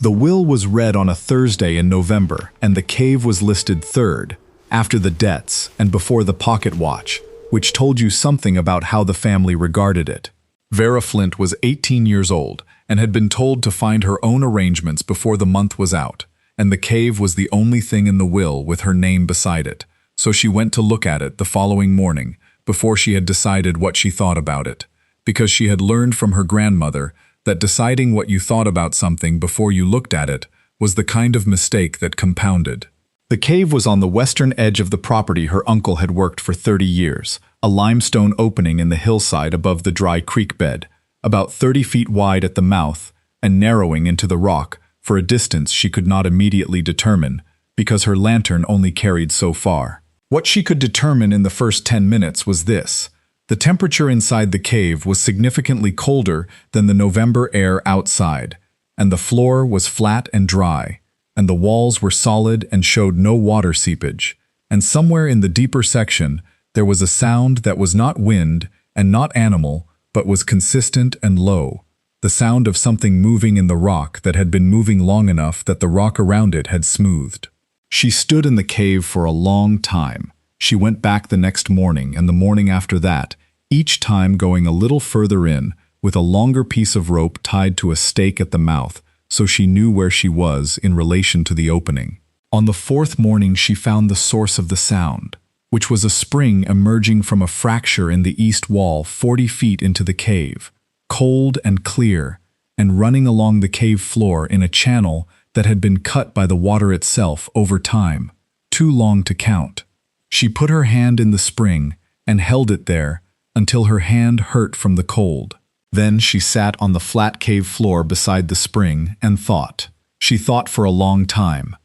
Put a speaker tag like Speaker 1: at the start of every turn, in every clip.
Speaker 1: The will was read on a Thursday in November, and the cave was listed third, after the debts and before the pocket watch, which told you something about how the family regarded it. Vera Flint was 18 years old and had been told to find her own arrangements before the month was out, and the cave was the only thing in the will with her name beside it, so she went to look at it the following morning before she had decided what she thought about it, because she had learned from her grandmother that deciding what you thought about something before you looked at it was the kind of mistake that compounded. The cave was on the western edge of the property her uncle had worked for 30 years, a limestone opening in the hillside above the dry creek bed, about 30 feet wide at the mouth and narrowing into the rock for a distance she could not immediately determine because her lantern only carried so far. What she could determine in the first 10 minutes was this: the temperature inside the cave was significantly colder than the November air outside, and the floor was flat and dry, and the walls were solid and showed no water seepage, and somewhere in the deeper section there was a sound that was not wind and not animal, but was consistent and low, the sound of something moving in the rock that had been moving long enough that the rock around it had smoothed. She stood in the cave for a long time. She went back the next morning and the morning after that, each time going a little further in, with a longer piece of rope tied to a stake at the mouth, so she knew where she was in relation to the opening. On the fourth morning she found the source of the sound, which was a spring emerging from a fracture in the east wall 40 feet into the cave, cold and clear, and running along the cave floor in a channel that had been cut by the water itself over time, too long to count. She put her hand in the spring and held it there until her hand hurt from the cold. Then she sat on the flat cave floor beside the spring and thought. She thought for a long time.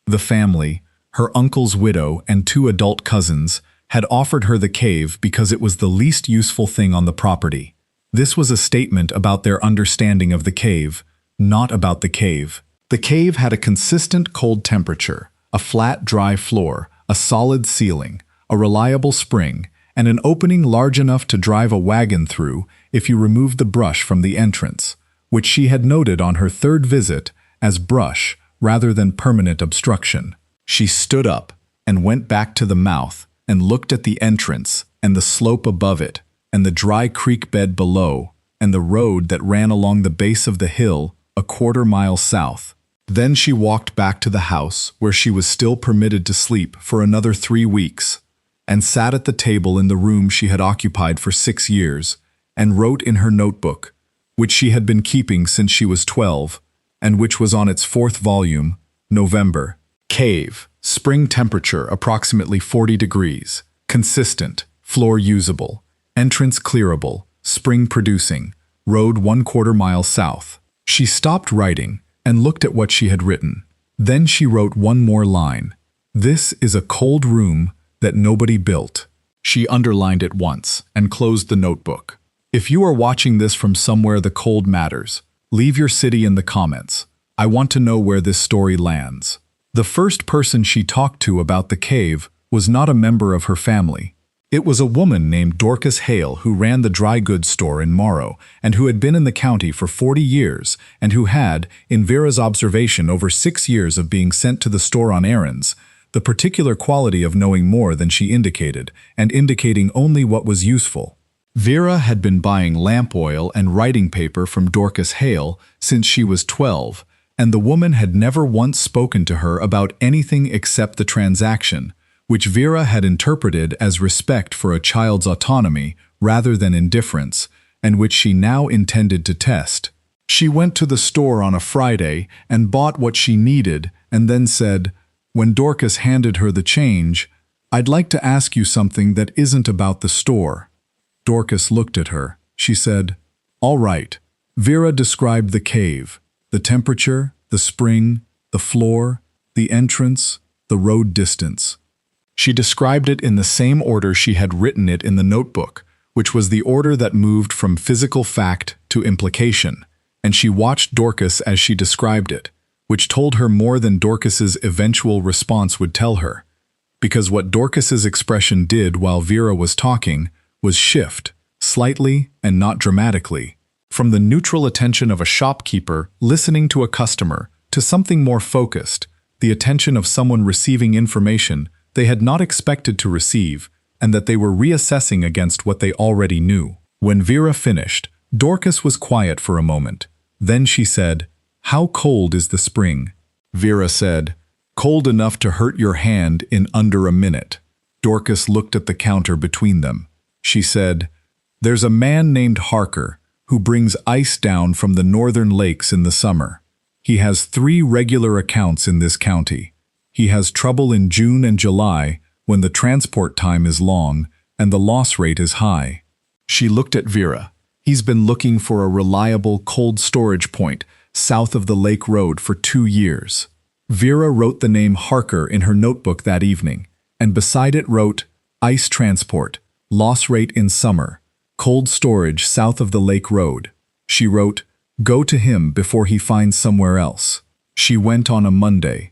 Speaker 1: The family, her uncle's widow and 2 adult cousins, had offered her the cave because it was the least useful thing on the property. This was a statement about their understanding of the cave, not about the cave. The cave had a consistent cold temperature, a flat, dry floor, a solid ceiling, a reliable spring, and an opening large enough to drive a wagon through if you removed the brush from the entrance, which she had noted on her third visit as brush rather than permanent obstruction. She stood up and went back to the mouth and looked at the entrance and the slope above it and the dry creek bed below and the road that ran along the base of the hill a quarter-mile south. Then she walked back to the house where she was still permitted to sleep for another 3 weeks, and sat at the table in the room she had occupied for 6 years, and wrote in her notebook, which she had been keeping since she was 12, and which was on its 4th volume, November. Cave, spring temperature approximately 40 degrees, consistent, floor usable, entrance clearable, spring producing, road 1/4 mile south. She stopped writing and looked at what she had written. Then she wrote one more line. This is a cold room that nobody built. She underlined it once and closed the notebook. If you are watching this from somewhere the cold matters, leave your city in the comments. I want to know where this story lands. The first person she talked to about the cave was not a member of her family. It was a woman named Dorcas Hale who ran the dry goods store in Morrow and who had been in the county for 40 years and who had, in Vera's observation over 6 years of being sent to the store on errands, the particular quality of knowing more than she indicated and indicating only what was useful. Vera had been buying lamp oil and writing paper from Dorcas Hale since she was 12, and the woman had never once spoken to her about anything except the transaction, which Vera had interpreted as respect for a child's autonomy rather than indifference, and which she now intended to test. She went to the store on a Friday and bought what she needed and then said, when Dorcas handed her the change, "I'd like to ask you something that isn't about the store." Dorcas looked at her. She said, "All right." Vera described the cave, the temperature, the spring, the floor, the entrance, the road distance. She described it in the same order she had written it in the notebook, which was the order that moved from physical fact to implication, and she watched Dorcas as she described it, which told her more than Dorcas's eventual response would tell her, because what Dorcas's expression did while Vera was talking was shift, slightly and not dramatically, from the neutral attention of a shopkeeper listening to a customer to something more focused, the attention of someone receiving information they had not expected to receive, and that they were reassessing against what they already knew. When Vera finished, Dorcas was quiet for a moment. Then she said, "How cold is the spring?" Vera said, "Cold enough to hurt your hand in under a minute." Dorcas looked at the counter between them. She said, "There's a man named Harker who brings ice down from the northern lakes in the summer. He has 3 regular accounts in this county. He has trouble in June and July when the transport time is long and the loss rate is high." She looked at Vera. "He's been looking for a reliable cold storage point south of the Lake Road for 2 years." Vera wrote the name Harker in her notebook that evening, and beside it wrote, "Ice transport, loss rate in summer, cold storage south of the Lake Road." She wrote, "Go to him before he finds somewhere else." She went on a Monday.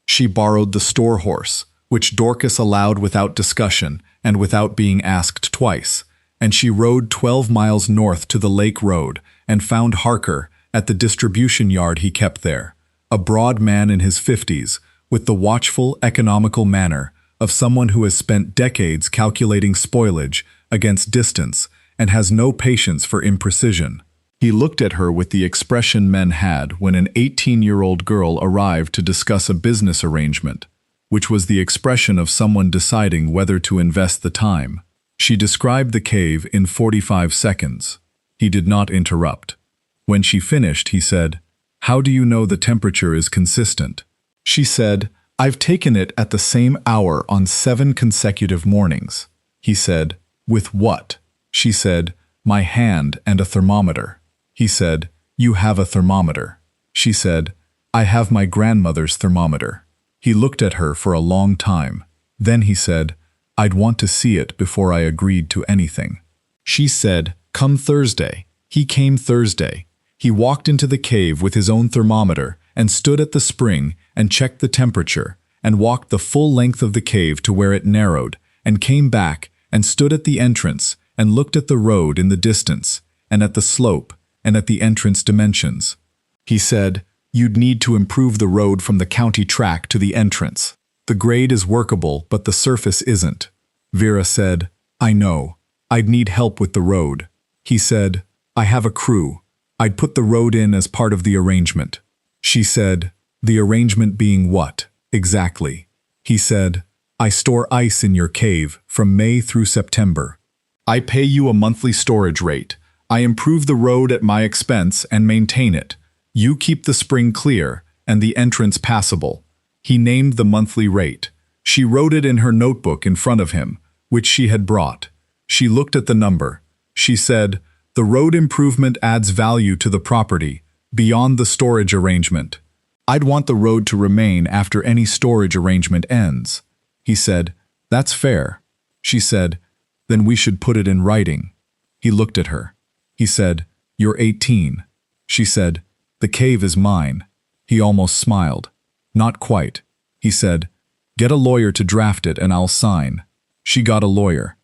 Speaker 1: She borrowed the store horse, which Dorcas allowed without discussion and without being asked twice, and she rode 12 miles north to the Lake Road and found Harker at the distribution yard he kept there, a broad man in his 50s, with the watchful, economical manner of someone who has spent decades calculating spoilage against distance and has no patience for imprecision. He looked at her with the expression men had when an 18-year-old girl arrived to discuss a business arrangement, which was the expression of someone deciding whether to invest the time. She described the cave in 45 seconds. He did not interrupt. When she finished, he said, "How do you know the temperature is consistent?" She said, "I've taken it at the same hour on 7 consecutive mornings." He said, "With what?" She said, "My hand and a thermometer." He said, "You have a thermometer." She said, "I have my grandmother's thermometer." He looked at her for a long time. Then he said, "I'd want to see it before I agreed to anything." She said, "Come Thursday." He came Thursday. He walked into the cave with his own thermometer and stood at the spring and checked the temperature and walked the full length of the cave to where it narrowed and came back and stood at the entrance and looked at the road in the distance and at the slope and at the entrance dimensions. He said, "You'd need to improve the road from the county track to the entrance. The grade is workable, but the surface isn't." Vera said, "I know. I'd need help with the road." He said, "I have a crew. I'd put the road in as part of the arrangement." She said, "The arrangement being what, exactly?" He said, "I store ice in your cave from May through September. I pay you a monthly storage rate. I improve the road at my expense and maintain it. You keep the spring clear and the entrance passable." He named the monthly rate. She wrote it in her notebook in front of him, which she had brought. She looked at the number. She said, "The road improvement adds value to the property, beyond the storage arrangement. I'd want the road to remain after any storage arrangement ends." He said, "That's fair." She said, "Then we should put it in writing." He looked at her. He said, "You're 18. She said, "The cave is mine." He almost smiled. "Not quite." He said, "Get a lawyer to draft it and I'll sign." She got a lawyer.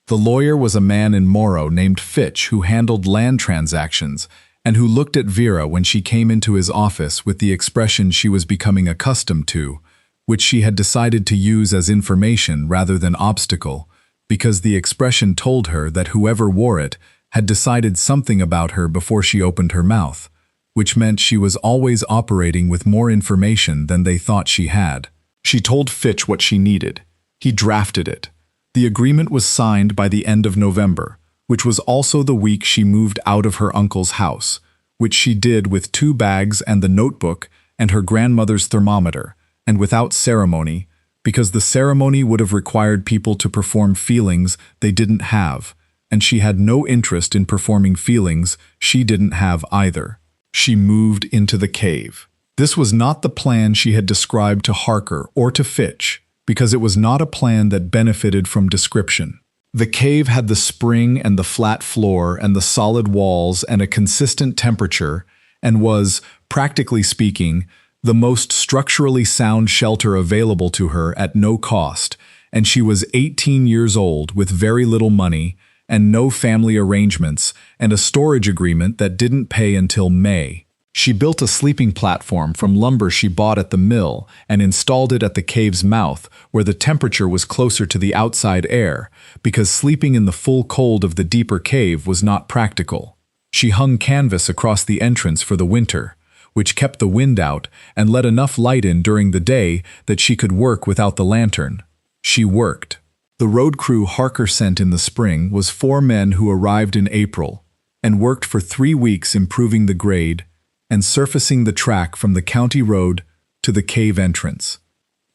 Speaker 1: The lawyer was a man in Morrow named Fitch who handled land transactions and who looked at Vera when she came into his office with the expression she was becoming accustomed to, which she had decided to use as information rather than obstacle, because the expression told her that whoever wore it had decided something about her before she opened her mouth, which meant she was always operating with more information than they thought she had. She told Fitch what she needed. He drafted it. The agreement was signed by the end of November, which was also the week she moved out of her uncle's house, which she did with 2 bags and the notebook and her grandmother's thermometer, and without ceremony, because the ceremony would have required people to perform feelings they didn't have, and she had no interest in performing feelings she didn't have either. She moved into the cave. This was not the plan she had described to Harker or to Fitch, because it was not a plan that benefited from description. The cave had the spring and the flat floor and the solid walls and a consistent temperature, and was, practically speaking, the most structurally sound shelter available to her at no cost, and she was 18 years old with very little money and no family arrangements and a storage agreement that didn't pay until May. She built a sleeping platform from lumber she bought at the mill and installed it at the cave's mouth, where the temperature was closer to the outside air, because sleeping in the full cold of the deeper cave was not practical. She hung canvas across the entrance for the winter, which kept the wind out and let enough light in during the day that she could work without the lantern. She worked. The road crew Harker sent in the spring was 4 men who arrived in April and worked for 3 weeks improving the grade and surfacing the track from the county road to the cave entrance,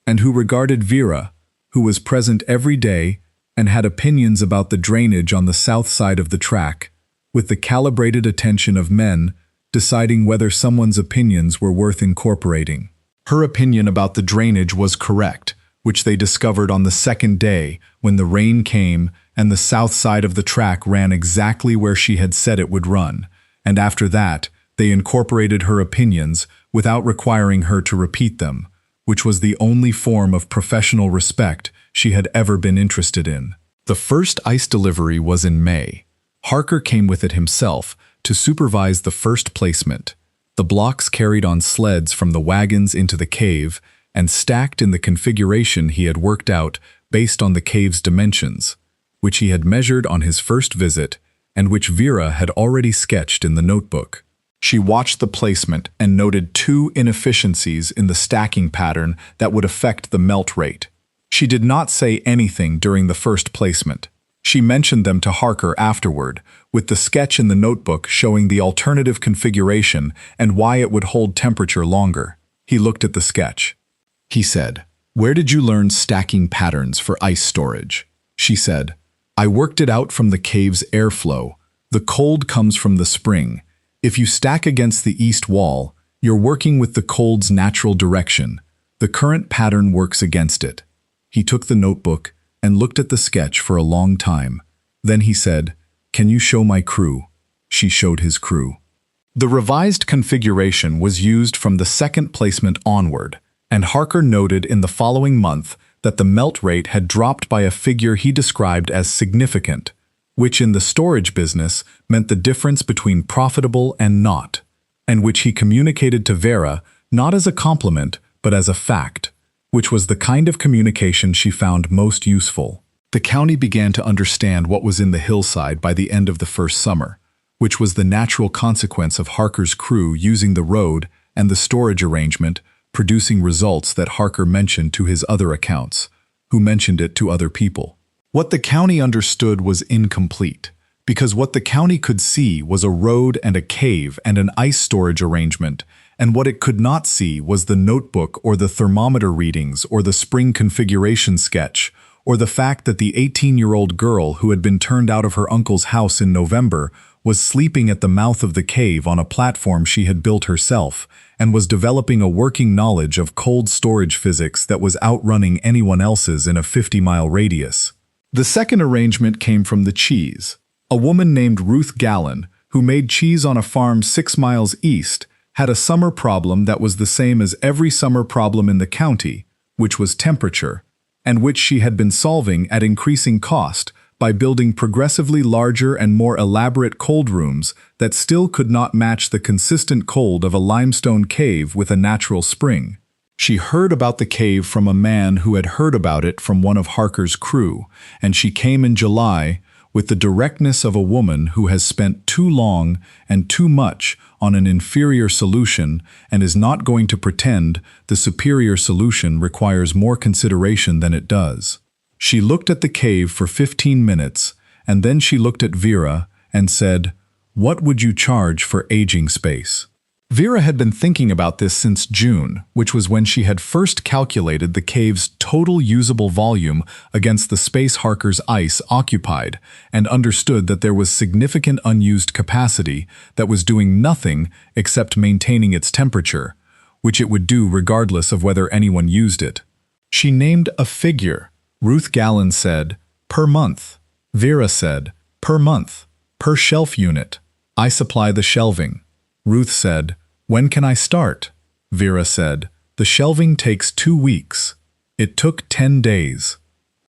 Speaker 1: and who regarded Vera, who was present every day and had opinions about the drainage on the south side of the track, with the calibrated attention of men deciding whether someone's opinions were worth incorporating. Her opinion about the drainage was correct, which they discovered on the second day when the rain came and the south side of the track ran exactly where she had said it would run, and after that, they incorporated her opinions without requiring her to repeat them, which was the only form of professional respect she had ever been interested in. The first ice delivery was in May. Harker came with it himself to supervise the first placement. The blocks carried on sleds from the wagons into the cave and stacked in the configuration he had worked out based on the cave's dimensions, which he had measured on his first visit and which Vera had already sketched in the notebook. She watched the placement and noted 2 inefficiencies in the stacking pattern that would affect the melt rate. She did not say anything during the first placement. She mentioned them to Harker afterward, with the sketch in the notebook showing the alternative configuration and why it would hold temperature longer. He looked at the sketch. He said, "Where did you learn stacking patterns for ice storage?" She said, "I worked it out from the cave's airflow. The cold comes from the spring. If you stack against the east wall, you're working with the cold's natural direction. The current pattern works against it." He took the notebook and looked at the sketch for a long time. Then he said, "Can you show my crew?" She showed his crew. The revised configuration was used from the second placement onward, and Harker noted in the following month that the melt rate had dropped by a figure he described as significant, which in the storage business meant the difference between profitable and not, and which he communicated to Vera not as a compliment but as a fact, which was the kind of communication she found most useful. The county began to understand what was in the hillside by the end of the first summer, which was the natural consequence of Harker's crew using the road and the storage arrangement, producing results that Harker mentioned to his other accounts, who mentioned it to other people. What the county understood was incomplete, because what the county could see was a road and a cave and an ice storage arrangement, and what it could not see was the notebook or the thermometer readings or the spring configuration sketch, or the fact that the 18-year-old girl who had been turned out of her uncle's house in November was sleeping at the mouth of the cave on a platform she had built herself, and was developing a working knowledge of cold storage physics that was outrunning anyone else's in a 50-mile radius. The second arrangement came from the cheese. A woman named Ruth Gallen, who made cheese on a farm 6 miles east, had a summer problem that was the same as every summer problem in the county, which was temperature, and which she had been solving at increasing cost by building progressively larger and more elaborate cold rooms that still could not match the consistent cold of a limestone cave with a natural spring. She heard about the cave from a man who had heard about it from one of Harker's crew, and she came in July with the directness of a woman who has spent too long and too much on an inferior solution and is not going to pretend the superior solution requires more consideration than it does. She looked at the cave for 15 minutes, and then she looked at Vera and said, "What would you charge for aging space?" Vera had been thinking about this since June, which was when she had first calculated the cave's total usable volume against the space Harker's ice occupied, and understood that there was significant unused capacity that was doing nothing except maintaining its temperature, which it would do regardless of whether anyone used it. She named a figure. Ruth Gallen said, "Per month." Vera said, "Per month. Per shelf unit. I supply the shelving." Ruth said, "When can I start?" Vera said, "The shelving takes 2 weeks." It took 10 days.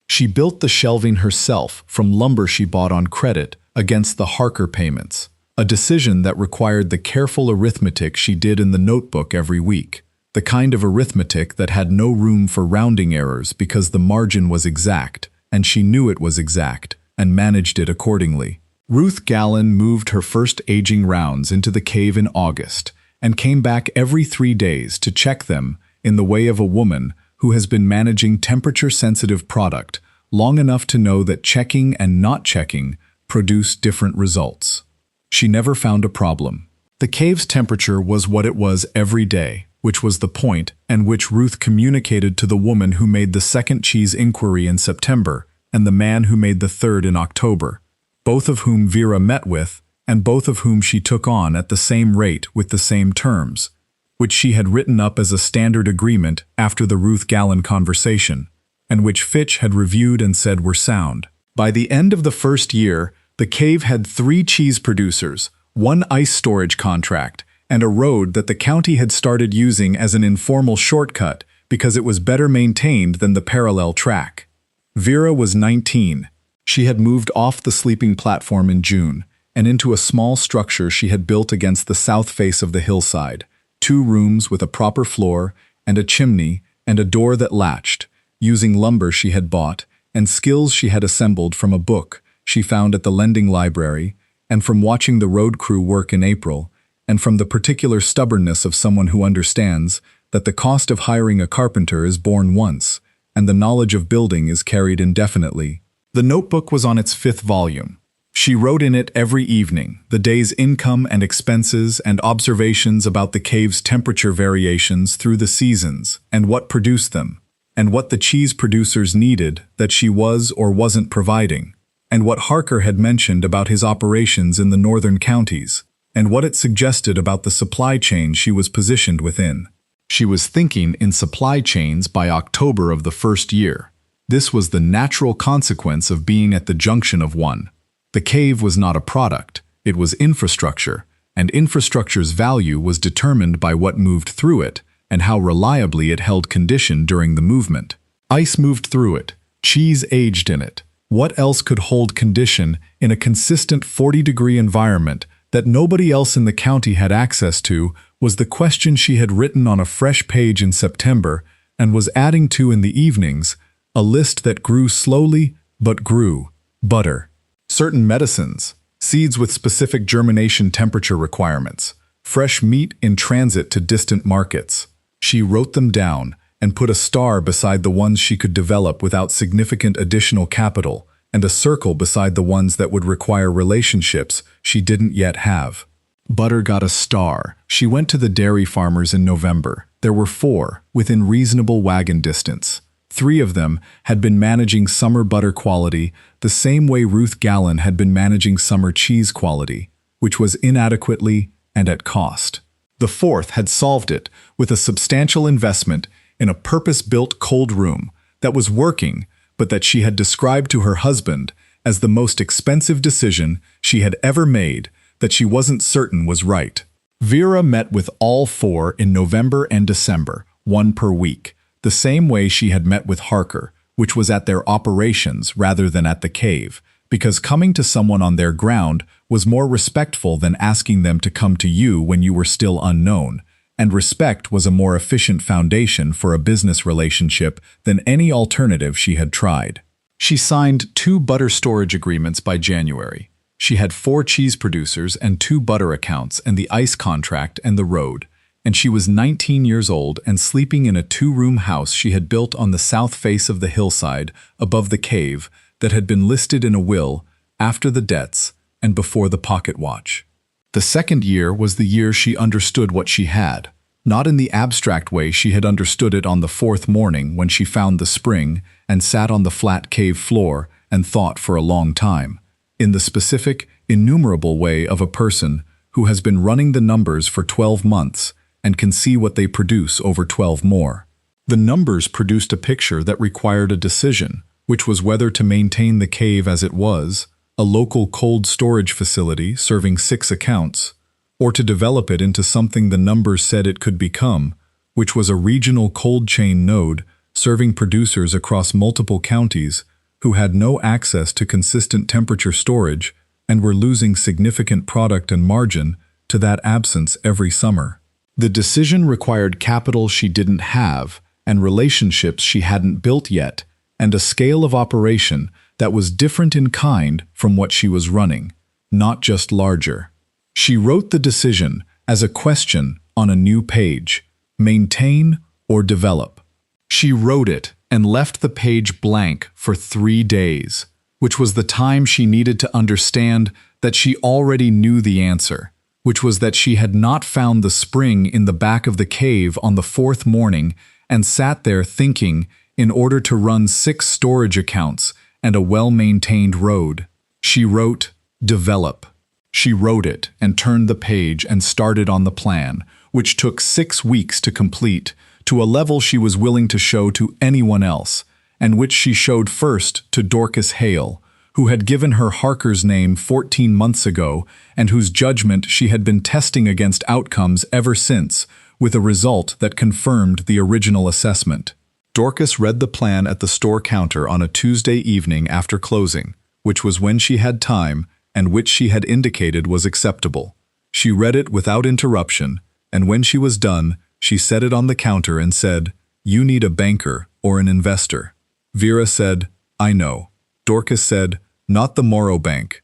Speaker 1: She built the shelving herself from lumber she bought on credit against the Harker payments. A decision that required the careful arithmetic she did in the notebook every week. The kind of arithmetic that had no room for rounding errors because the margin was exact, and she knew it was exact, and managed it accordingly. Ruth Gallen moved her first aging rounds into the cave in August, and came back every 3 days to check them in the way of a woman who has been managing temperature-sensitive product long enough to know that checking and not checking produce different results. She never found a problem. The cave's temperature was what it was every day, which was the point, and which Ruth communicated to the woman who made the second cheese inquiry in September and the man who made the third in October, both of whom Vera met with, and both of whom she took on at the same rate with the same terms, which she had written up as a standard agreement after the Ruth Gallen conversation, and which Fitch had reviewed and said were sound. By the end of the first year, the cave had 3 cheese producers, 1 ice storage contract, and a road that the county had started using as an informal shortcut because it was better maintained than the parallel track. Vera was 19. She had moved off the sleeping platform in June and into a small structure she had built against the south face of the hillside, 2 rooms with a proper floor and a chimney and a door that latched, using lumber she had bought and skills she had assembled from a book she found at the lending library and from watching the road crew work in April, and from the particular stubbornness of someone who understands that the cost of hiring a carpenter is borne once, and the knowledge of building is carried indefinitely. The notebook was on its 5th volume. She wrote in it every evening the day's income and expenses and observations about the cave's temperature variations through the seasons and what produced them, and what the cheese producers needed that she was or wasn't providing, and what Harker had mentioned about his operations in the northern counties, and what it suggested about the supply chain she was positioned within. She was thinking in supply chains by October of the first year. This was the natural consequence of being at the junction of one. The cave was not a product, it was infrastructure, and infrastructure's value was determined by what moved through it and how reliably it held condition during the movement. Ice moved through it, cheese aged in it. What else could hold condition in a consistent 40-degree environment that nobody else in the county had access to was the question she had written on a fresh page in September and was adding to in the evenings, a list that grew slowly but grew. Butter. Certain medicines, seeds with specific germination temperature requirements, fresh meat in transit to distant markets. She wrote them down and put a star beside the ones she could develop without significant additional capital, and a circle beside the ones that would require relationships she didn't yet have. Butter got a star. She went to the dairy farmers in November. There were 4, within reasonable wagon distance. 3 of them had been managing summer butter quality the same way Ruth Gallen had been managing summer cheese quality, which was inadequately and at cost. The 4th had solved it with a substantial investment in a purpose-built cold room that was working, but that she had described to her husband as the most expensive decision she had ever made that she wasn't certain was right. Vera met with all 4 in November and December, 1 per week, the same way she had met with Harker, which was at their operations rather than at the cave, because coming to someone on their ground was more respectful than asking them to come to you when you were still unknown, and respect was a more efficient foundation for a business relationship than any alternative she had tried. She signed 2 butter storage agreements by January. She had 4 cheese producers and 2 butter accounts and the ice contract and the road, and she was 19 years old and sleeping in a 2-room house she had built on the south face of the hillside above the cave that had been listed in a will after the debts and before the pocket watch. The second year was the year she understood what she had, not in the abstract way she had understood it on the 4th morning when she found the spring and sat on the flat cave floor and thought for a long time, in the specific, innumerable way of a person who has been running the numbers for 12 months and can see what they produce over 12 more. The numbers produced a picture that required a decision, which was whether to maintain the cave as it was, a local cold storage facility serving 6 accounts, or to develop it into something the numbers said it could become, which was a regional cold chain node serving producers across multiple counties who had no access to consistent temperature storage and were losing significant product and margin to that absence every summer. The decision required capital she didn't have, and relationships she hadn't built yet, and a scale of operation that was different in kind from what she was running, not just larger. She wrote the decision as a question on a new page: maintain or develop. She wrote it and left the page blank for 3 days, which was the time she needed to understand that she already knew the answer, which was that she had not found the spring in the back of the cave on the 4th morning and sat there thinking in order to run 6 storage accounts and a well-maintained road. She wrote, develop. She wrote it and turned the page and started on the plan, which took 6 weeks to complete, to a level she was willing to show to anyone else, and which she showed first to Dorcas Hale, who had given her Harker's name 14 months ago and whose judgment she had been testing against outcomes ever since, with a result that confirmed the original assessment. Dorcas read the plan at the store counter on a Tuesday evening after closing, which was when she had time and which she had indicated was acceptable. She read it without interruption, and when she was done, she set it on the counter and said, "You need a banker or an investor." Vera said, "I know." Dorcas said, "Not the Morrow Bank.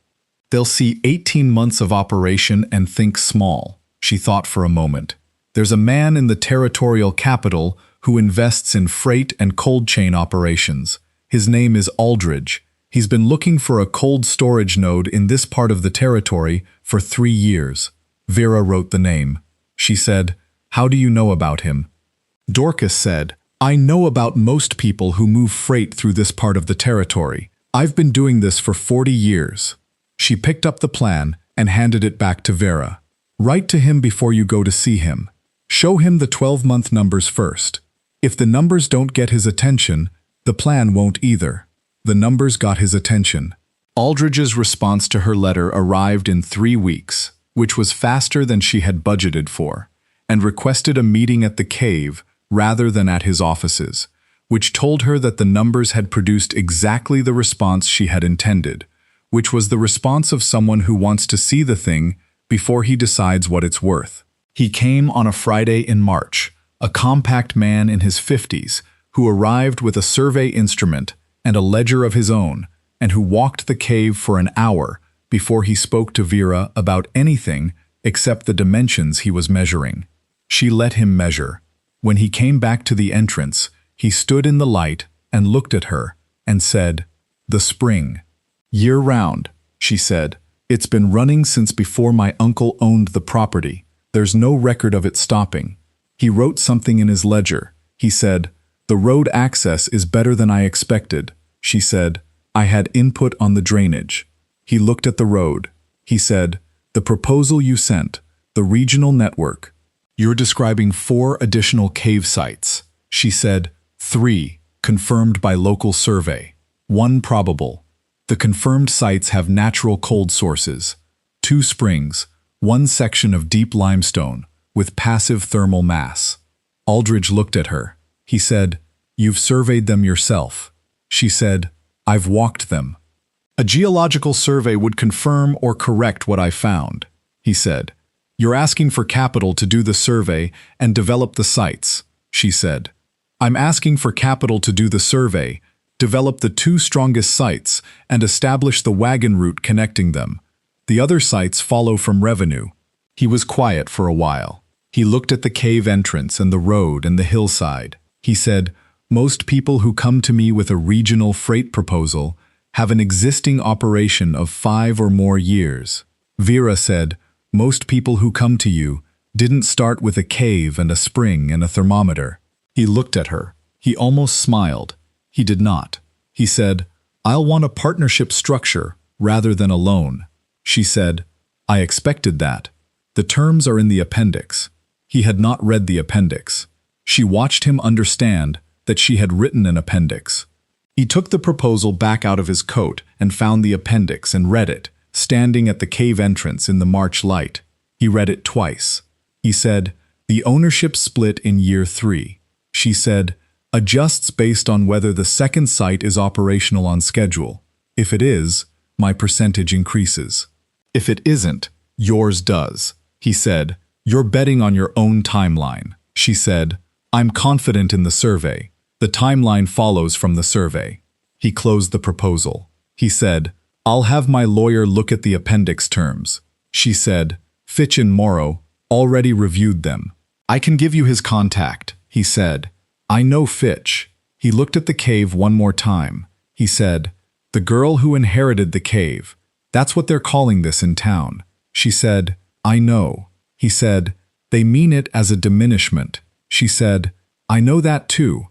Speaker 1: They'll see 18 months of operation and think small." She thought for a moment. "There's a man in the territorial capital who invests in freight and cold chain operations. His name is Aldridge. He's been looking for a cold storage node in this part of the territory for 3 years. Vera wrote the name. She said, "How do you know about him?" Dorcas said, "I know about most people who move freight through this part of the territory. I've been doing this for 40 years. She picked up the plan and handed it back to Vera. "Write to him before you go to see him. Show him the 12-month numbers first. If the numbers don't get his attention, the plan won't either." The numbers got his attention. Aldridge's response to her letter arrived in 3 weeks, which was faster than she had budgeted for, and requested a meeting at the cave rather than at his offices, which told her that the numbers had produced exactly the response she had intended, which was the response of someone who wants to see the thing before he decides what it's worth. He came on a Friday in March, a compact man in his 50s, who arrived with a survey instrument and a ledger of his own, and who walked the cave for an hour before he spoke to Vera about anything except the dimensions he was measuring. She let him measure. When he came back to the entrance, he stood in the light and looked at her and said, "The spring. Year-round," she said. "It's been running since before my uncle owned the property. There's no record of it stopping." He wrote something in his ledger. He said, "The road access is better than I expected." She said, "I had input on the drainage." He looked at the road. He said, "The proposal you sent, the regional network. You're describing 4 additional cave sites." She said, 3, confirmed by local survey. 1 probable. The confirmed sites have natural cold sources. 2 springs, 1 section of deep limestone, with passive thermal mass. Aldridge looked at her. He said, "You've surveyed them yourself." She said, "I've walked them." "A geological survey would confirm or correct what I found," he said. "You're asking for capital to do the survey and develop the sites," she said. "I'm asking for capital to do the survey, develop the 2 strongest sites, and establish the wagon route connecting them. The other sites follow from revenue." He was quiet for a while. He looked at the cave entrance and the road and the hillside. He said, "Most people who come to me with a regional freight proposal have an existing operation of 5 or more years." Vera said, "Most people who come to you didn't start with a cave and a spring and a thermometer." He looked at her. He almost smiled. He did not. He said, "I'll want a partnership structure rather than a loan." She said, "I expected that. The terms are in the appendix." He had not read the appendix. She watched him understand that she had written an appendix. He took the proposal back out of his coat and found the appendix and read it, standing at the cave entrance in the March light. He read it twice. He said, "The ownership split in year 3. She said, "Adjusts based on whether the second site is operational on schedule. If it is, my percentage increases." If it isn't, yours does. He said, "You're betting on your own timeline." She said, "I'm confident in the survey. The timeline follows from the survey." He closed the proposal. He said, "I'll have my lawyer look at the appendix terms." She said, "Fitch and Morrow already reviewed them. I can give you his contact." He said, "I know Fitch." He looked at the cave one more time. He said, "The girl who inherited the cave. That's what they're calling this in town." She said, "I know." He said, "They mean it as a diminishment." She said, "I know that too."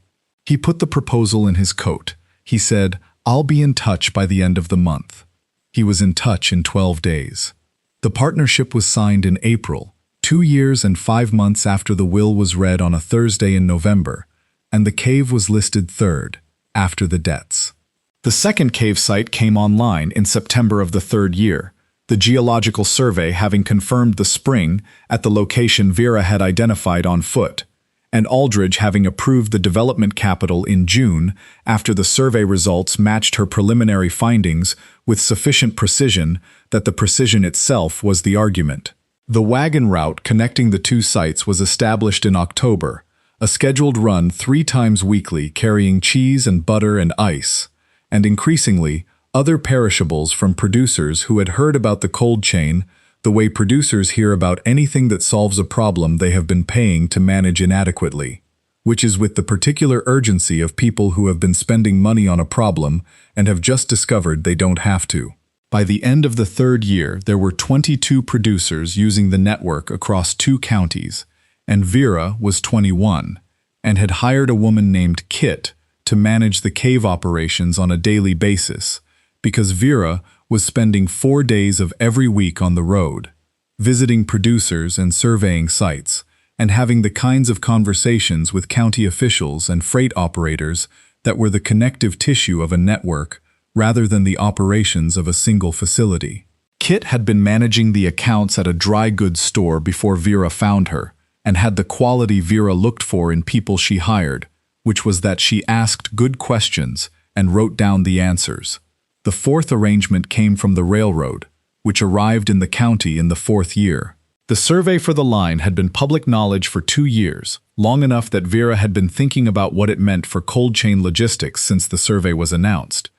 Speaker 1: He put the proposal in his coat. He said, "I'll be in touch by the end of the month." He was in touch in 12 days. The partnership was signed in April, 2 years and 5 months after the will was read on a Thursday in November, and the cave was listed third, after the debts. The second cave site came online in September of the third year, the geological survey having confirmed the spring at the location Vera had identified on foot, and Aldridge having approved the development capital in June after the survey results matched her preliminary findings with sufficient precision that the precision itself was the argument. The wagon route connecting the two sites was established in October, a scheduled run 3 times weekly carrying cheese and butter and ice, and increasingly other perishables from producers who had heard about the cold chain the way producers hear about anything that solves a problem they have been paying to manage inadequately, which is with the particular urgency of people who have been spending money on a problem and have just discovered they don't have to. By the end of the third year, there were 22 producers using the network across 2 counties, and Vera was 21, and had hired a woman named Kit to manage the cave operations on a daily basis, because Vera was spending 4 days of every week on the road, visiting producers and surveying sites, and having the kinds of conversations with county officials and freight operators that were the connective tissue of a network rather than the operations of a single facility. Kit had been managing the accounts at a dry goods store before Vera found her, and had the quality Vera looked for in people she hired, which was that she asked good questions and wrote down the answers. The fourth arrangement came from the railroad, which arrived in the county in the 4th year. The survey for the line had been public knowledge for 2 years, long enough that Vera had been thinking about what it meant for cold chain logistics since the survey was announced,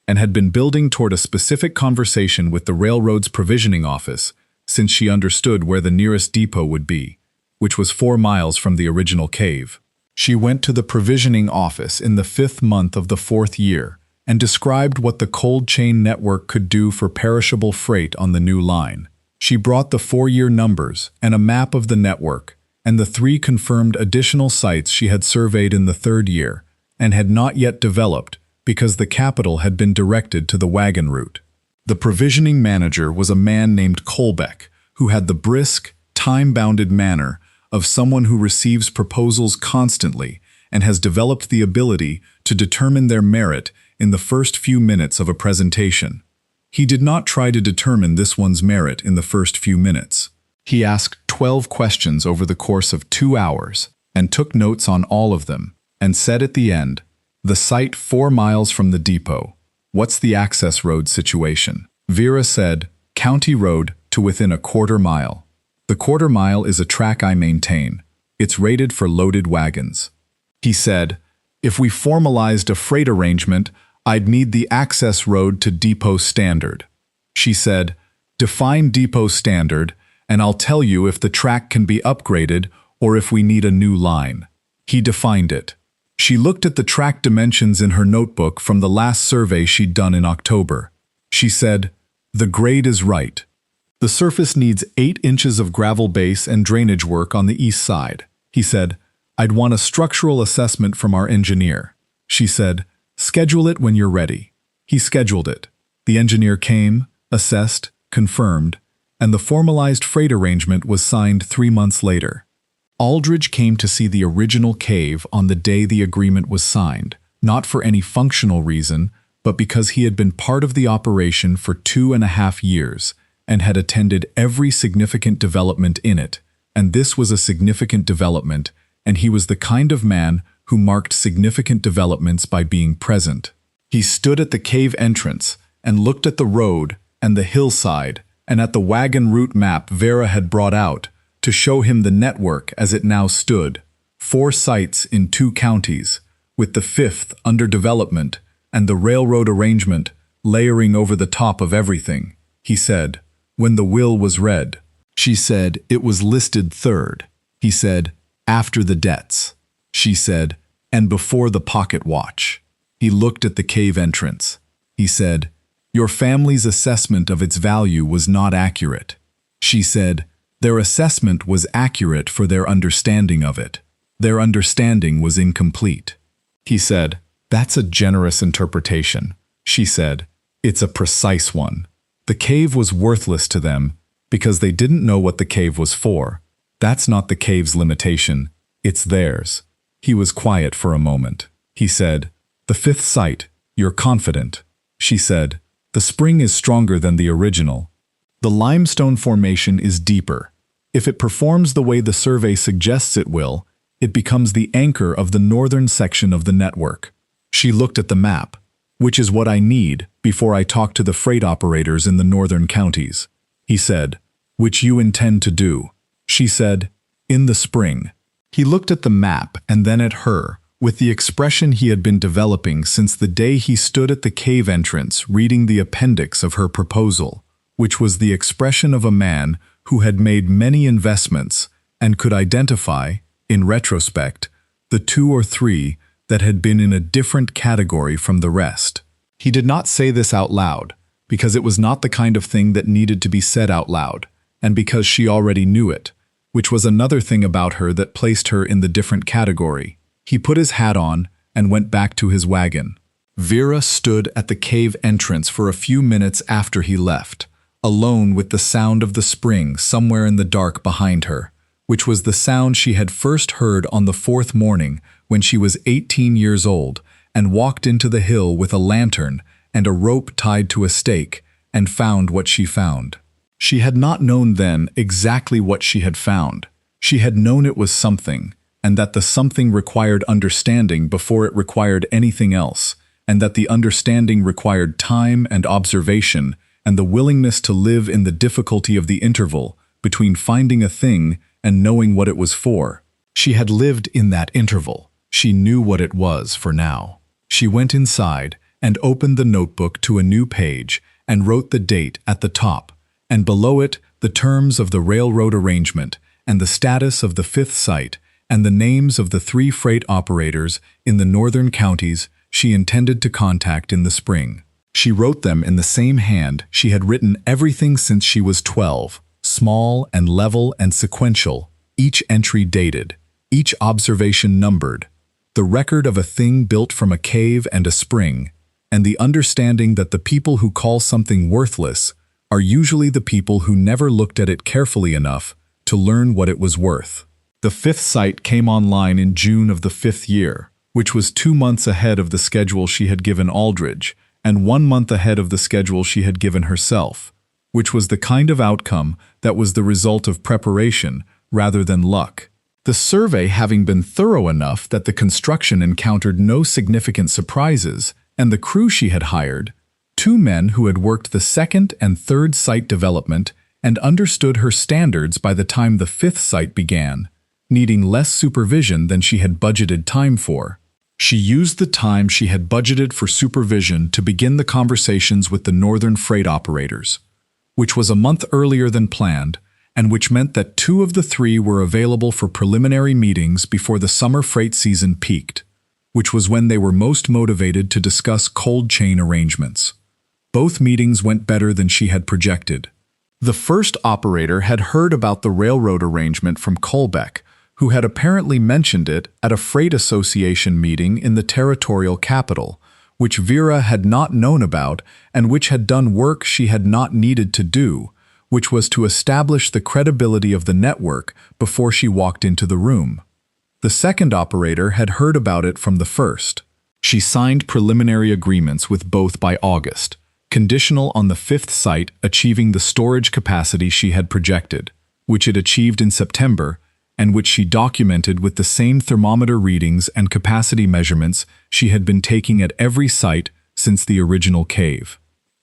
Speaker 1: and had been building toward a specific conversation with the railroad's provisioning office since she understood where the nearest depot would be, which was 4 miles from the original cave. She went to the provisioning office in the 5th month of the 4th year and described what the cold chain network could do for perishable freight on the new line. She brought the 4-year numbers and a map of the network and the 3 confirmed additional sites she had surveyed in the 3rd year and had not yet developed because the capital had been directed to the wagon route. The provisioning manager was a man named Colbeck, who had the brisk, time-bounded manner of someone who receives proposals constantly and has developed the ability to determine their merit in the first few minutes of a presentation. He did not try to determine this one's merit in the first few minutes. He asked 12 questions over the course of 2 hours and took notes on all of them, and said at the end, "The site 4 miles from the depot. What's the access road situation?" Vera said, "County road to within a 1/4 mile. The 1/4 mile is a track I maintain. It's rated for loaded wagons." He said, "If we formalized a freight arrangement, I'd need the access road to depot standard." She said, "Define depot standard, and I'll tell you if the track can be upgraded or if we need a new line." He defined it. She looked at the track dimensions in her notebook from the last survey she'd done in October. She said, "The grade is right. The surface needs 8 inches of gravel base and drainage work on the east side." He said, "I'd want a structural assessment from our engineer." She said, "Schedule it when you're ready." He scheduled it. The engineer came, assessed, confirmed, and the formalized freight arrangement was signed 3 months later. Aldridge came to see the original cave on the day the agreement was signed, not for any functional reason, but because he had been part of the operation for 2.5 years and had attended every significant development in it, and this was a significant development, and he was the kind of man who marked significant developments by being present. He stood at the cave entrance and looked at the road and the hillside and at the wagon route map Vera had brought out to show him the network as it now stood, 4 sites in 2 counties, with the 5th under development and the railroad arrangement layering over the top of everything. He said, when the will was read. She said, it was listed 3rd. He said, after the debts. She said, and before the pocket watch. He looked at the cave entrance. He said, your family's assessment of its value was not accurate. She said, their assessment was accurate for their understanding of it. Their understanding was incomplete. He said, that's a generous interpretation. She said, it's a precise one. The cave was worthless to them because they didn't know what the cave was for. That's not the cave's limitation. It's theirs. He was quiet for a moment. He said, the 5th site, you're confident. She said, the spring is stronger than the original. The limestone formation is deeper. If it performs the way the survey suggests it will, it becomes the anchor of the northern section of the network. She looked at the map, which is what I need before I talk to the freight operators in the northern counties. He said, which you intend to do. She said, in the spring. He looked at the map and then at her, with the expression he had been developing since the day he stood at the cave entrance reading the appendix of her proposal, which was the expression of a man who had made many investments and could identify, in retrospect, the 2 or 3 that had been in a different category from the rest. He did not say this out loud, because it was not the kind of thing that needed to be said out loud, and because she already knew it, which was another thing about her that placed her in the different category. He put his hat on and went back to his wagon. Vera stood at the cave entrance for a few minutes after he left, alone with the sound of the spring somewhere in the dark behind her, which was the sound she had first heard on the 4th morning when she was 18 years old and walked into the hill with a lantern and a rope tied to a stake and found what she found. She had not known then exactly what she had found. She had known it was something, and that the something required understanding before it required anything else, and that the understanding required time and observation and the willingness to live in the difficulty of the interval between finding a thing and knowing what it was for. She had lived in that interval. She knew what it was for now. She went inside and opened the notebook to a new page and wrote the date at the top, and below it the terms of the railroad arrangement and the status of the 5th site and the names of the 3 freight operators in the northern counties she intended to contact in the spring. She wrote them in the same hand she had written everything since she was 12, small and level and sequential, each entry dated, each observation numbered, the record of a thing built from a cave and a spring, and the understanding that the people who call something worthless are usually the people who never looked at it carefully enough to learn what it was worth. The 5th site came online in June of the 5th year, which was 2 months ahead of the schedule she had given Aldridge, and 1 month ahead of the schedule she had given herself, which was the kind of outcome that was the result of preparation rather than luck. The survey having been thorough enough that the construction encountered no significant surprises, and the crew she had hired, 2 men who had worked the 2nd and 3rd site development and understood her standards by the time the 5th site began, needing less supervision than she had budgeted time for. She used the time she had budgeted for supervision to begin the conversations with the northern freight operators, which was a month earlier than planned, and which meant that 2 of the 3 were available for preliminary meetings before the summer freight season peaked, which was when they were most motivated to discuss cold chain arrangements. Both meetings went better than she had projected. The first operator had heard about the railroad arrangement from Colbeck, who had apparently mentioned it at a freight association meeting in the territorial capital, which Vera had not known about and which had done work she had not needed to do, which was to establish the credibility of the network before she walked into the room. The second operator had heard about it from the first. She signed preliminary agreements with both by August, conditional on the 5th site achieving the storage capacity she had projected, which it achieved in September, and which she documented with the same thermometer readings and capacity measurements she had been taking at every site since the original cave.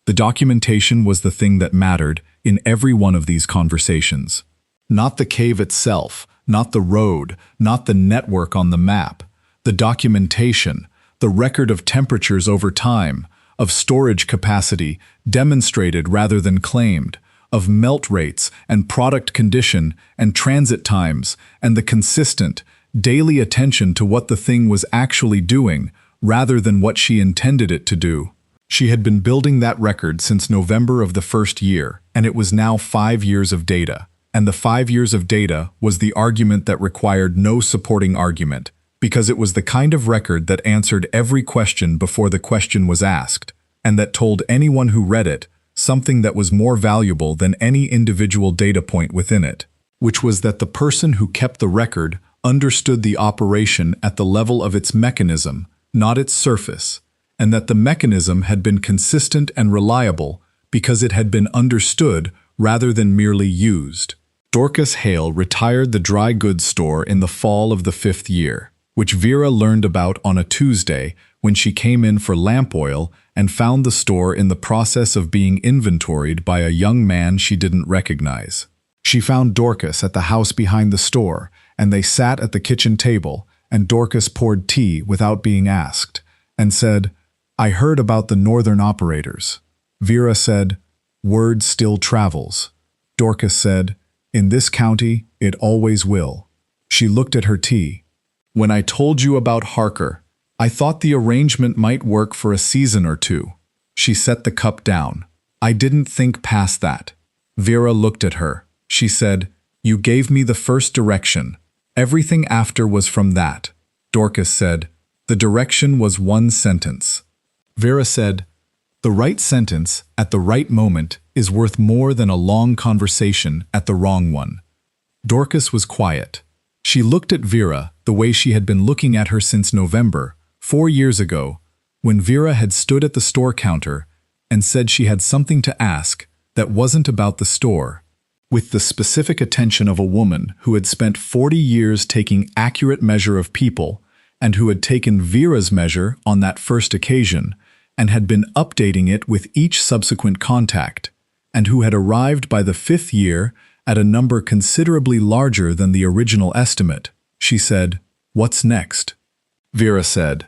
Speaker 1: The documentation was the thing that mattered, in every one of these conversations. Not the cave itself, not the road, not the network on the map, the documentation, the record of temperatures over time, of storage capacity demonstrated rather than claimed, of melt rates and product condition and transit times, and the consistent, daily attention to what the thing was actually doing rather than what she intended it to do. She had been building that record since November of the first year, and it was now 5 years of data. And the 5 years of data was the argument that required no supporting argument, because it was the kind of record that answered every question before the question was asked, and that told anyone who read it something that was more valuable than any individual data point within it, which was that the person who kept the record understood the operation at the level of its mechanism, not its surface, and that the mechanism had been consistent and reliable because it had been understood rather than merely used. Dorcas Hale retired the dry goods store in the fall of the 5th year, which Vera learned about on a Tuesday when she came in for lamp oil and found the store in the process of being inventoried by a young man she didn't recognize. She found Dorcas at the house behind the store, and they sat at the kitchen table, and Dorcas poured tea without being asked, and said, "I heard about the northern operators." Vera said, "Word still travels." Dorcas said, "In this county, it always will." She looked at her tea. "When I told you about Harker, I thought the arrangement might work for a season or two." She set the cup down. "I didn't think past that." Vera looked at her. She said, "You gave me the first direction. Everything after was from that." Dorcas said, "The direction was one sentence." Vera said, "The right sentence at the right moment is worth more than a long conversation at the wrong one." Dorcas was quiet. She looked at Vera the way she had been looking at her since November, 4 years ago, when Vera had stood at the store counter and said she had something to ask that wasn't about the store, with the specific attention of a woman who had spent 40 years taking accurate measure of people and who had taken Vera's measure on that first occasion and had been updating it with each subsequent contact, and who had arrived by the 5th year at a number considerably larger than the original estimate. She said, "What's next?" Vera said,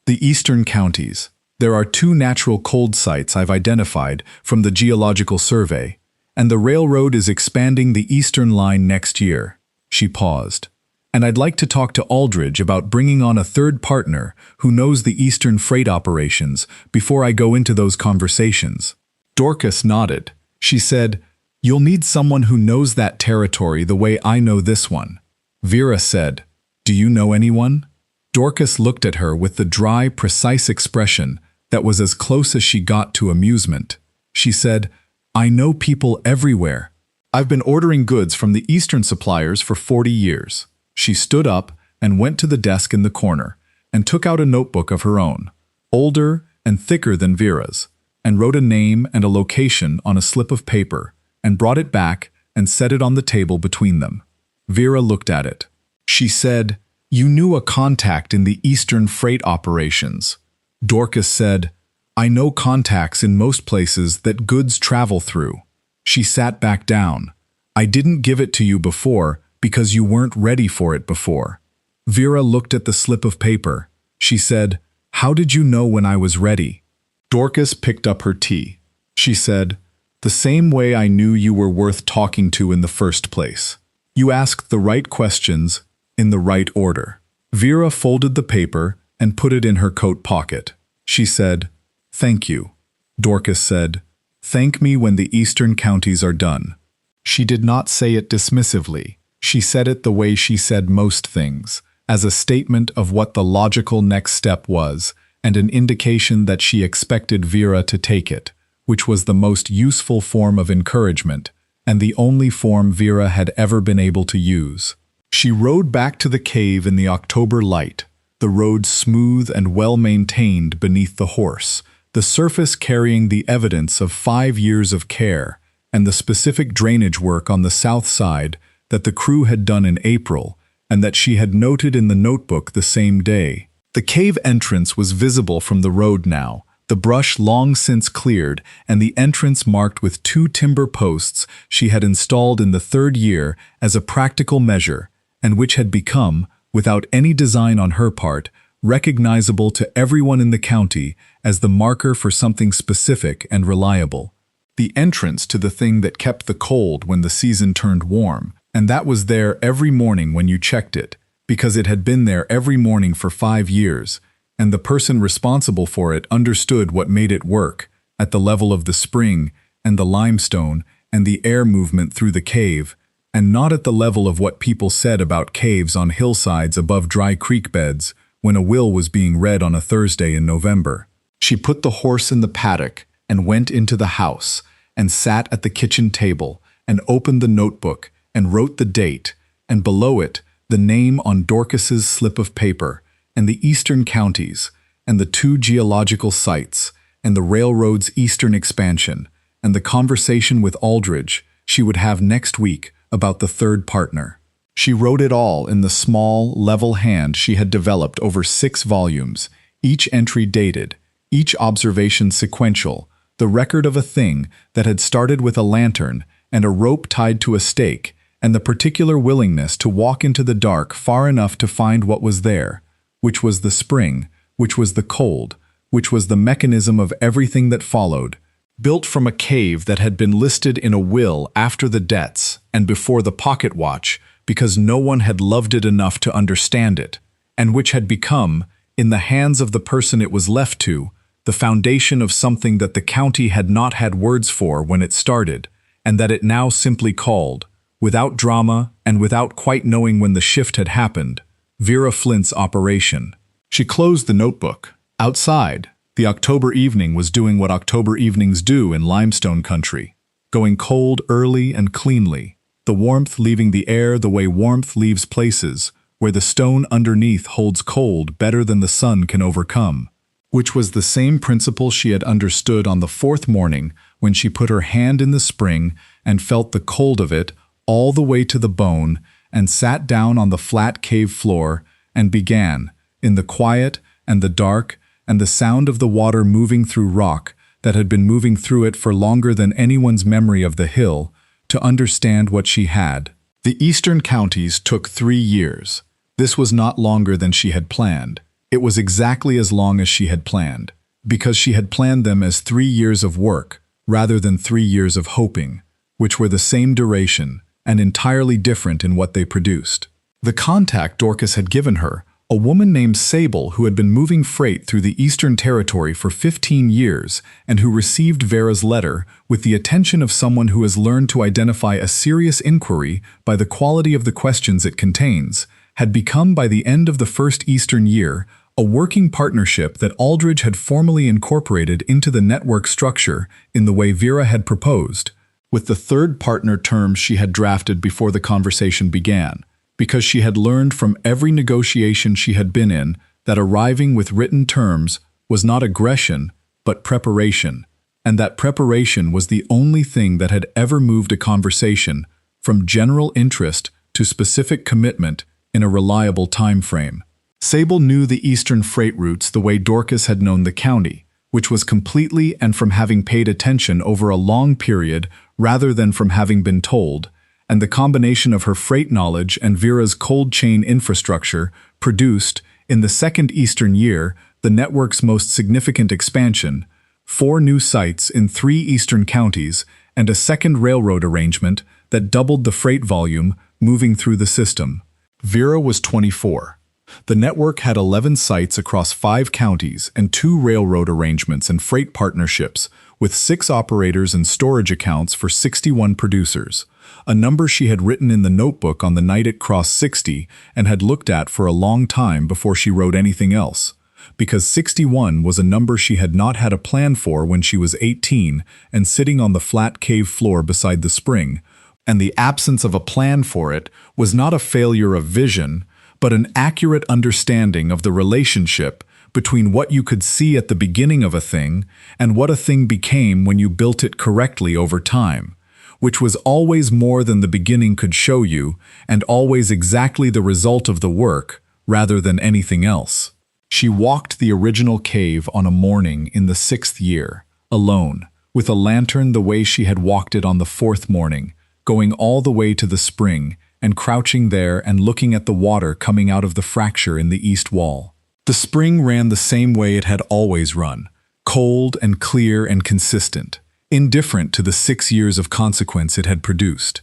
Speaker 1: "The eastern counties. There are 2 natural cold sites I've identified from the geological survey, and the railroad is expanding the eastern line next year." She paused. "And I'd like to talk to Aldridge about bringing on a third partner who knows the eastern freight operations before I go into those conversations." Dorcas nodded. She said, "You'll need someone who knows that territory the way I know this one." Vera said, "Do you know anyone?" Dorcas looked at her with the dry, precise expression that was as close as she got to amusement. She said, "I know people everywhere. I've been ordering goods from the eastern suppliers for 40 years. She stood up and went to the desk in the corner and took out a notebook of her own, older and thicker than Vera's, and wrote a name and a location on a slip of paper and brought it back and set it on the table between them. Vera looked at it. She said, "You knew a contact in the eastern freight operations." Dorcas said, "I know contacts in most places that goods travel through." She sat back down. "I didn't give it to you before because you weren't ready for it before." Vera looked at the slip of paper. She said, "How did you know when I was ready?" Dorcas picked up her tea. She said, "The same way I knew you were worth talking to in the first place. You asked the right questions in the right order." Vera folded the paper and put it in her coat pocket. She said, "Thank you." Dorcas said, "Thank me when the eastern counties are done." She did not say it dismissively. She said it the way she said most things, as a statement of what the logical next step was, and an indication that she expected Vera to take it, which was the most useful form of encouragement, and the only form Vera had ever been able to use. She rode back to the cave in the October light, the road smooth and well-maintained beneath the horse, the surface carrying the evidence of 5 years of care, and the specific drainage work on the south side that the crew had done in April, and that she had noted in the notebook the same day. The cave entrance was visible from the road now, the the brush long since cleared and the entrance marked with 2 timber posts she had installed in the 3rd year as a practical measure, and which had become, without any design on her part, recognizable to everyone in the county as the marker for something specific and reliable. The entrance to the thing that kept the cold when the season turned warm, and that was there every morning when you checked it, because it had been there every morning for 5 years, and the person responsible for it understood what made it work, at the level of the spring and the limestone and the air movement through the cave, and not at the level of what people said about caves on hillsides above dry creek beds when a will was being read on a Thursday in November. She put the horse in the paddock and went into the house and sat at the kitchen table and opened the notebook and wrote the date, and below it the name on Dorcas's slip of paper, and the eastern counties, and the 2 geological sites, and the railroad's eastern expansion, and the conversation with Aldridge she would have next week about the 3rd partner. She wrote it all in the small, level hand she had developed over 6 volumes, each entry dated, each observation sequential, the record of a thing that had started with a lantern and a rope tied to a stake, and the particular willingness to walk into the dark far enough to find what was there, which was the spring, which was the cold, which was the mechanism of everything that followed, built from a cave that had been listed in a will after the debts and before the pocket watch, because no one had loved it enough to understand it, and which had become, in the hands of the person it was left to, the foundation of something that the county had not had words for when it started, and that it now simply called, without drama and without quite knowing when the shift had happened, Vera Flint's operation. She closed the notebook. Outside, the October evening was doing what October evenings do in limestone country, going cold early and cleanly, the warmth leaving the air the way warmth leaves places where the stone underneath holds cold better than the sun can overcome, which was the same principle she had understood on the 4th morning when she put her hand in the spring and felt the cold of it all the way to the bone and sat down on the flat cave floor and began, in the quiet and the dark and the sound of the water moving through rock that had been moving through it for longer than anyone's memory of the hill, to understand what she had. The eastern counties took 3 years. This was not longer than she had planned. It was exactly as long as she had planned, because she had planned them as 3 years of work rather than 3 years of hoping, which were the same duration and entirely different in what they produced. The contact Dorcas had given her, a woman named Sable who had been moving freight through the Eastern Territory for 15 years and who received Vera's letter with the attention of someone who has learned to identify a serious inquiry by the quality of the questions it contains, had become by the end of the first Eastern year a working partnership that Aldridge had formally incorporated into the network structure in the way Vera had proposed, with the 3rd partner term she had drafted before the conversation began, because she had learned from every negotiation she had been in that arriving with written terms was not aggression, but preparation, and that preparation was the only thing that had ever moved a conversation from general interest to specific commitment in a reliable time frame. Sable knew the eastern freight routes the way Dorcas had known the county, which was completely and from having paid attention over a long period rather than from having been told, and the combination of her freight knowledge and Vera's cold chain infrastructure produced, in the 2nd Eastern year, the network's most significant expansion, 4 new sites in 3 eastern counties, and a 2nd railroad arrangement that doubled the freight volume moving through the system. Vera was 24. The network had 11 sites across 5 counties and 2 railroad arrangements and freight partnerships, with 6 operators and storage accounts for 61 producers, a number she had written in the notebook on the night it crossed 60 and had looked at for a long time before she wrote anything else, because 61 was a number she had not had a plan for when she was 18 and sitting on the flat cave floor beside the spring, and the absence of a plan for it was not a failure of vision, but an accurate understanding of the relationship between what you could see at the beginning of a thing and what a thing became when you built it correctly over time, which was always more than the beginning could show you and always exactly the result of the work rather than anything else. She walked the original cave on a morning in the 6th year, alone, with a lantern the way she had walked it on the 4th morning, going all the way to the spring and crouching there and looking at the water coming out of the fracture in the east wall. The spring ran the same way it had always run, cold and clear and consistent, indifferent to the 6 years of consequence it had produced,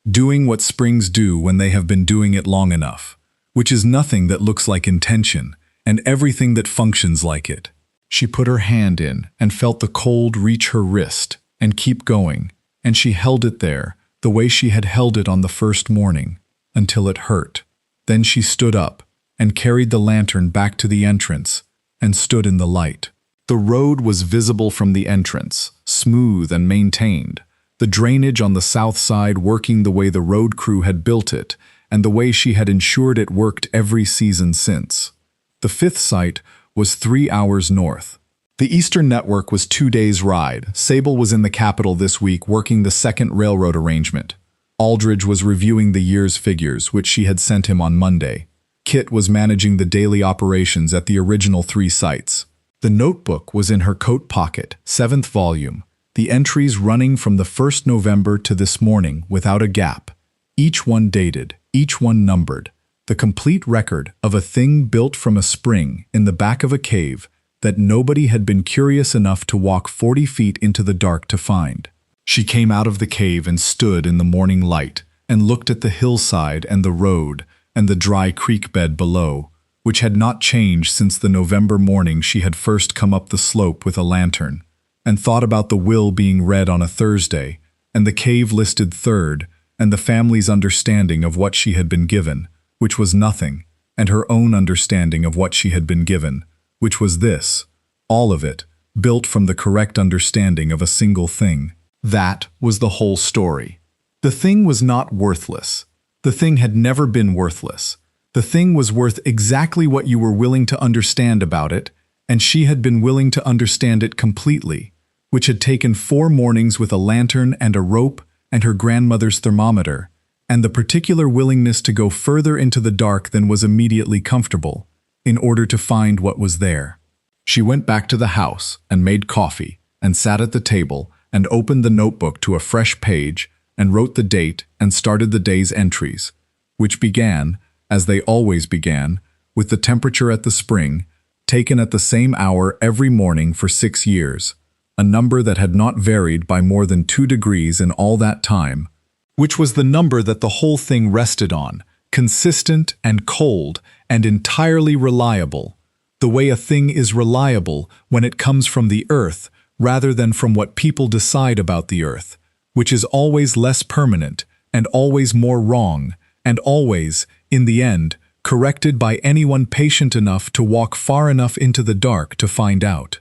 Speaker 1: doing what springs do when they have been doing it long enough, which is nothing that looks like intention, and everything that functions like it. She put her hand in and felt the cold reach her wrist and keep going, and she held it there, the way she had held it on the first morning, until it hurt. Then she stood up and carried the lantern back to the entrance and stood in the light. The road was visible from the entrance, smooth and maintained, the drainage on the south side working the way the road crew had built it and the way she had ensured it worked every season since. The 5th site was 3 hours north. The Eastern Network was 2 days' ride. Sable was in the capital this week working the 2nd railroad arrangement. Aldridge was reviewing the year's figures, which she had sent him on Monday. Kit was managing the daily operations at the original 3 sites. The notebook was in her coat pocket, 7th volume, the entries running from the 1st November to this morning without a gap, each one dated, each one numbered, the complete record of a thing built from a spring in the back of a cave that nobody had been curious enough to walk 40 feet into the dark to find. She came out of the cave and stood in the morning light and looked at the hillside and the road and the dry creek bed below, which had not changed since the November morning she had first come up the slope with a lantern, and thought about the will being read on a Thursday, and the cave listed 3rd, and the family's understanding of what she had been given, which was nothing, and her own understanding of what she had been given, which was this, all of it, built from the correct understanding of a single thing. That was the whole story. The thing was not worthless. The thing had never been worthless. The thing was worth exactly what you were willing to understand about it, and she had been willing to understand it completely, which had taken 4 mornings with a lantern and a rope and her grandmother's thermometer, and the particular willingness to go further into the dark than was immediately comfortable, in order to find what was there. She went back to the house and made coffee and sat at the table and opened the notebook to a fresh page and wrote the date and started the day's entries, which began, as they always began, with the temperature at the spring, taken at the same hour every morning for 6 years, a number that had not varied by more than 2 degrees in all that time, which was the number that the whole thing rested on, consistent and cold and entirely reliable, the way a thing is reliable when it comes from the earth rather than from what people decide about the earth, which is always less permanent and always more wrong and always, in the end, corrected by anyone patient enough to walk far enough into the dark to find out.